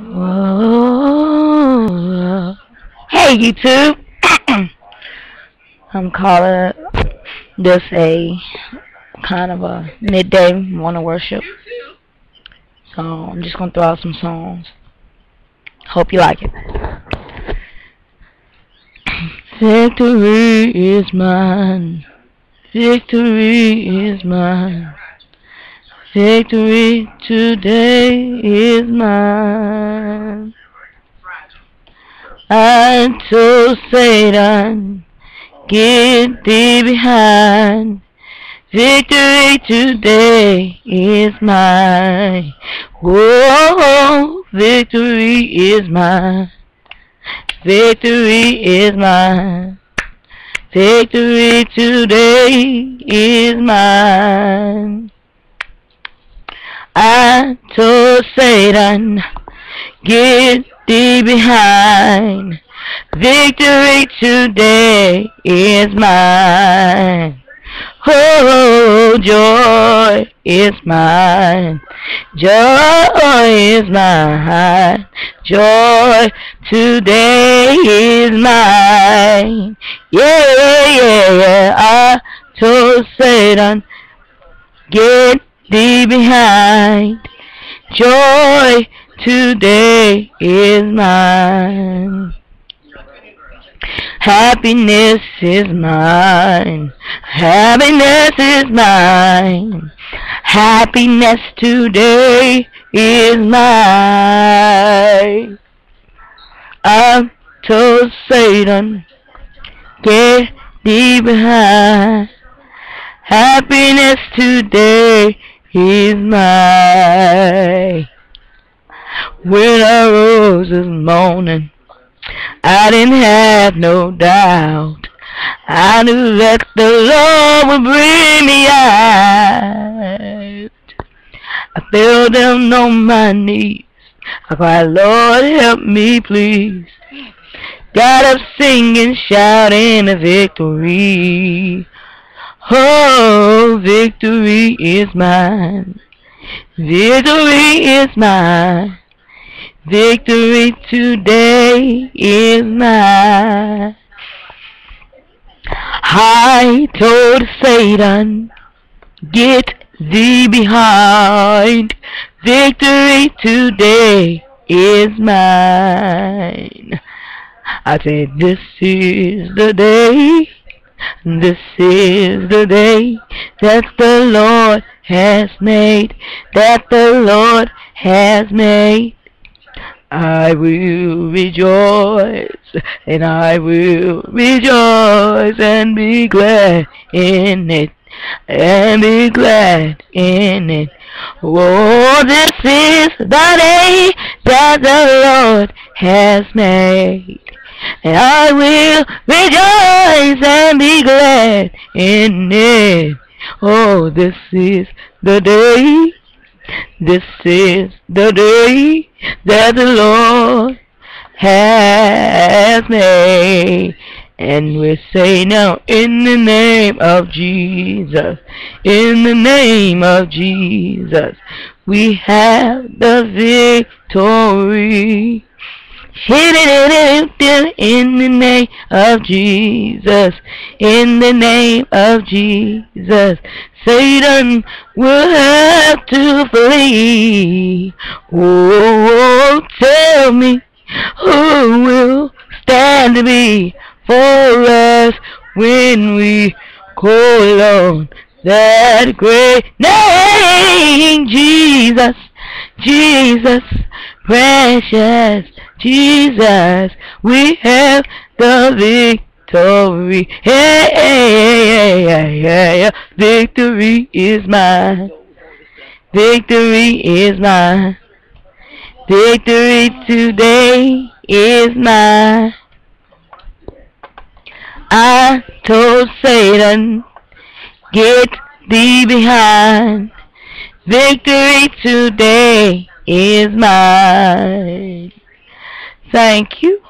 Whoa. Hey YouTube, I'm calling this a kind of a midday morning worship. So I'm just gonna throw out some songs. Hope you like it. Victory is mine. Victory is mine. Victory today is mine. I told Satan, get thee behind. Victory today is mine. Whoa, victory is mine. Victory is mine. Victory today is mine. I told Satan, get thee behind. Victory today is mine. Oh, joy is mine. Joy is mine. Joy today is mine. Yeah. I told Satan, get thee behind. Joy today is mine. Happiness is mine. Happiness is mine. Happiness today is mine. I told Satan, get thee behind. Happiness today is mine. When I rose this morning, I didn't have no doubt. I knew that the Lord would bring me out. I fell down on my knees. I cried, Lord, help me, please. Got up singing, shouting a victory. Oh, victory is mine. Victory is mine. Victory today is mine. I told Satan, get thee behind. Victory today is mine. I said, this is the day. This is the day that the Lord has made. That the Lord has made. I will rejoice, and I will rejoice, and be glad in it, and be glad in it. Oh, this is the day that the Lord has made, and I will rejoice and be glad in it. Oh, this is the day. This is the day that the Lord has made. And we say now, in the name of Jesus, in the name of Jesus, we have the victory. In the name of Jesus, in the name of Jesus, Satan will have to flee. Oh, tell me, who will stand before us when we call on that great name, Jesus, Jesus, precious Jesus, we have the victory. Hey, victory is mine. Victory is mine. Victory today is mine. I told Satan, get thee behind. Victory today is mine. Thank you.